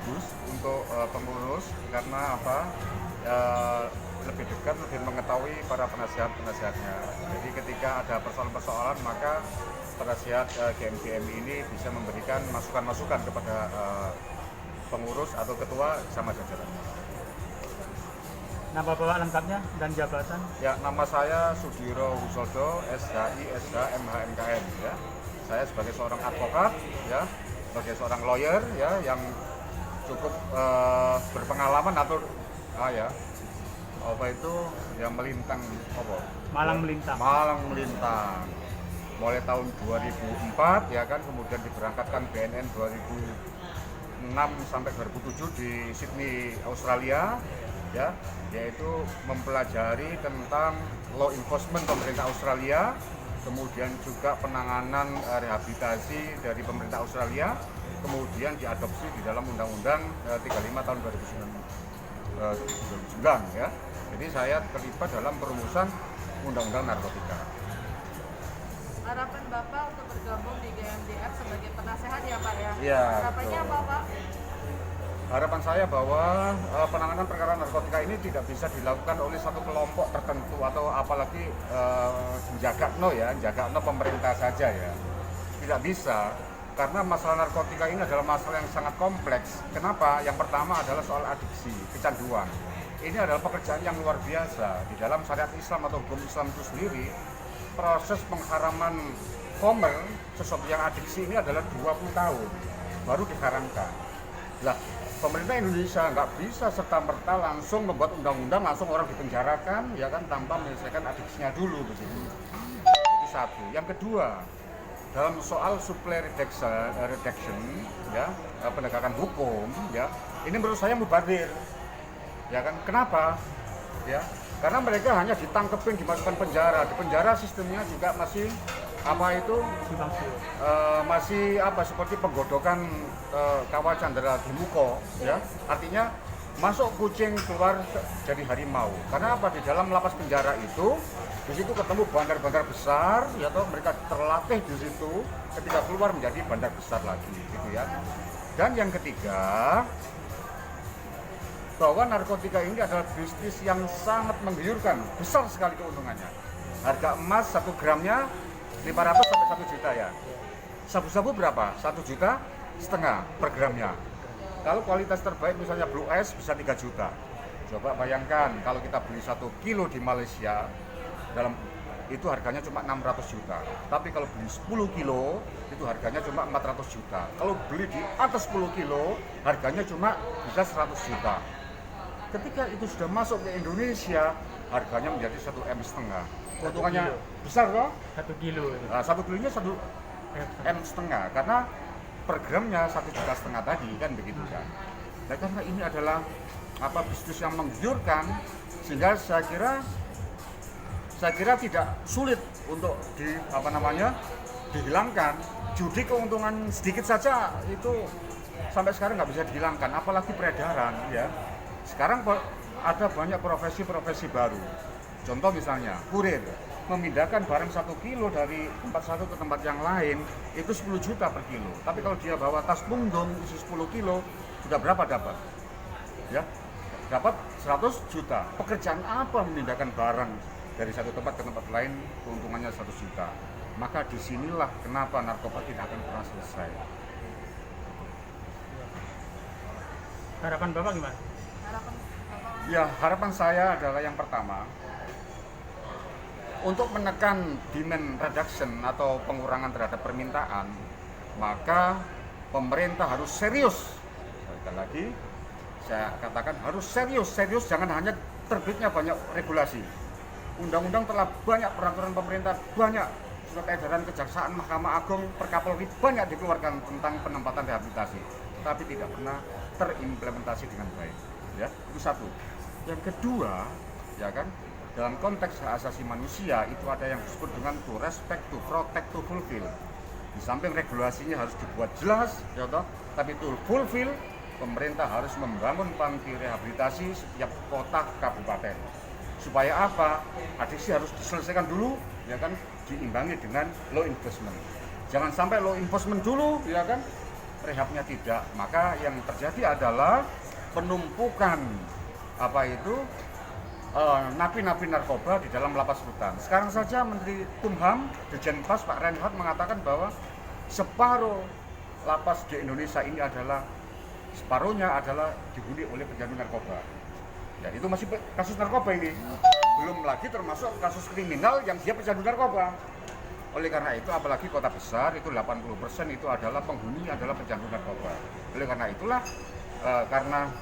bagus untuk pengurus karena apa? Eh, lebih dekat, lebih mengetahui para penasihat-penasihatnya. Jadi ketika ada persoalan-persoalan maka penasihat GMGM ini bisa memberikan masukan-masukan kepada pengurus atau ketua sama jajarannya. Nama bapak lengkapnya dan jabatan? Ya, nama saya Sudiro Husodo, SHI, SH, MHMKM ya. Saya sebagai seorang advokat ya, sebagai seorang lawyer ya yang cukup berpengalaman atau ya apa itu yang melintang apa? Malang melintang. Malang melintang. Mulai tahun 2004 ya kan, kemudian diberangkatkan BNN 2006 sampai 2007 di Sydney, Australia ya, yaitu mempelajari tentang law enforcement pemerintah Australia, kemudian juga penanganan rehabilitasi dari pemerintah Australia, kemudian diadopsi di dalam Undang-Undang 35 tahun 2009 ya. Jadi saya terlibat dalam perumusan Undang-Undang narkotika. Harapan Bapak untuk bergabung di GMDF sebagai penasehat ya Pak ya? Ya, harapannya betul. apa Pak? Harapan saya bahwa penanganan perkara narkotika ini tidak bisa dilakukan oleh satu kelompok tertentu atau apalagi jagakno pemerintah saja ya. Tidak bisa, karena masalah narkotika ini adalah masalah yang sangat kompleks. Kenapa? Yang pertama adalah soal adiksi, kecanduan. Ini adalah pekerjaan yang luar biasa. Di dalam syariat Islam atau hukum Islam itu sendiri, proses pengharaman homer, sesuatu yang adiksi ini adalah 20 tahun baru diharamkan. Lah, pemerintah Indonesia nggak bisa serta-merta langsung membuat undang-undang langsung orang dipenjarakan ya kan, tanpa menyelesaikan adiksinya dulu begitu. Itu satu. Yang kedua, dalam soal supply redaction ya, penegakan hukum ya, ini menurut saya mubadir. Ya kan, kenapa? Ya, karena mereka hanya ditangkepin, dimasukkan penjara. Di penjara sistemnya juga masih apa itu masih apa seperti penggodokan kawah Candera di Muko ya, artinya masuk kucing keluar jadi harimau. Karena apa? Di dalam lapas penjara itu di situ ketemu bandar-bandar besar ya toh, mereka terlatih di situ, ketika keluar menjadi bandar besar lagi gitu ya. Dan yang ketiga, bahwa narkotika ini adalah bisnis yang sangat menggiurkan, besar sekali keuntungannya. Harga emas 1 gramnya 500 sampai 1 juta ya. Sabu-sabu berapa? 1,5 juta per gramnya. Kalau kualitas terbaik misalnya Blue Ice bisa 3 juta. Coba bayangkan kalau kita beli 1 kilo di Malaysia, dalam itu harganya cuma 600 juta. Tapi kalau beli 10 kilo itu harganya cuma 400 juta. Kalau beli di atas 10 kilo harganya cuma bisa 100 juta. Ketika itu sudah masuk ke Indonesia, harganya menjadi 1,5 M. Keuntungannya besar loh. 1 kilo. Nah, 1 kilonya 1,5 M, karena per gramnya 1,5 juta tadi kan begitu kan. Nah, karena ini adalah apa bisnis yang menggiurkan, sehingga saya kira tidak sulit untuk dihilangkan. Judi keuntungan sedikit saja itu sampai sekarang nggak bisa dihilangkan, apalagi peredaran ya. Sekarang ada banyak profesi-profesi baru. Contoh misalnya kurir, memindahkan barang 1 kilo dari tempat satu ke tempat yang lain itu 10 juta per kilo. Tapi kalau dia bawa tas punggung isi 10 kilo, sudah berapa dapat? Ya, dapat 100 juta. Pekerjaan apa memindahkan barang dari satu tempat ke tempat lain keuntungannya 100 juta? Maka disinilah kenapa narkoba tidak akan pernah selesai. Harapan Bapak gimana? Harapan Bapak? Ya, harapan saya adalah yang pertama, untuk menekan demand reduction atau pengurangan terhadap permintaan, maka pemerintah harus serius. Sekali lagi, saya katakan harus serius, jangan hanya terbitnya banyak regulasi. Undang-undang telah banyak, peraturan pemerintah banyak, surat edaran kejaksaan, Mahkamah Agung, Perkapolri banyak dikeluarkan tentang penempatan rehabilitasi, tapi tidak pernah terimplementasi dengan baik. Ya, itu satu. Yang kedua, ya kan, dalam konteks hak asasi manusia itu ada yang disebut dengan to respect, to protect, to fulfill. Di samping regulasinya harus dibuat jelas, ya toh, tapi to fulfill, pemerintah harus membangun panti rehabilitasi setiap kota kabupaten. Supaya apa? Adiksi harus diselesaikan dulu, ya kan, diimbangi dengan law enforcement. Jangan sampai law enforcement dulu, ya kan, rehabnya tidak, maka yang terjadi adalah penumpukan napi-napi narkoba di dalam lapas rutan. Sekarang saja Menteri Kumham, Dirjen Pas Pak Reinhardt mengatakan bahwa separuh lapas di Indonesia ini separuhnya adalah dihuni oleh pecandu narkoba. Dan itu masih kasus narkoba ini. Belum lagi termasuk kasus kriminal yang dia pecandu narkoba. Oleh karena itu, apalagi kota besar itu 80% itu adalah penghuni adalah pecandu narkoba. Oleh karena itulah, karena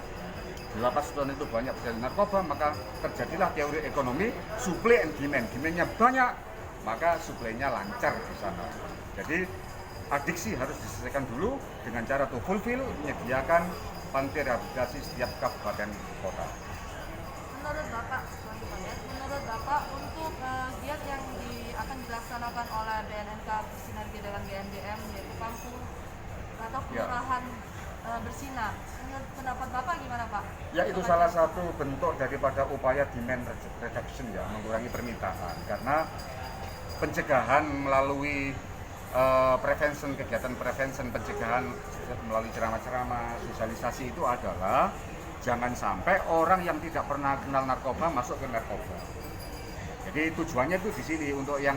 di lapas rutan itu banyak pecandu narkoba, maka terjadilah teori ekonomi supply and demand. Demandnya banyak, maka supply-nya lancar di sana. Jadi adiksi harus diselesaikan dulu dengan cara to fulfill, menyediakan panti rehabilitasi setiap kabupaten kota. Menurut Bapak untuk giat yang akan dilaksanakan oleh BNNK bersinergi dengan GMDM yaitu kampung atau kelurahan bersinar, menurut pendapat Bapak gimana Pak? Ya, itu salah satu bentuk daripada upaya demand reduction, ya, mengurangi permintaan. Karena pencegahan melalui kegiatan prevention pencegahan melalui ceramah-ceramah, sosialisasi itu adalah jangan sampai orang yang tidak pernah kenal narkoba masuk ke narkoba. Jadi tujuannya itu di sini untuk yang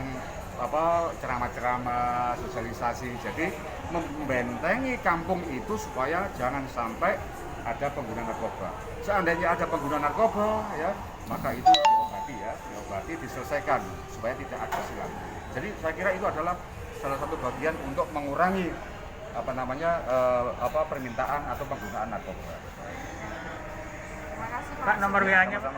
ceramah-ceramah, sosialisasi. Jadi membentengi kampung itu supaya jangan sampai ada pengguna narkoba. Seandainya ada pengguna narkoba, ya, maka itu diobati, diselesaikan supaya tidak agresif lagi. Jadi saya kira itu adalah salah satu bagian untuk mengurangi permintaan atau penggunaan narkoba. Terima kasih Pak. Pak, nomor WA-nya Pak.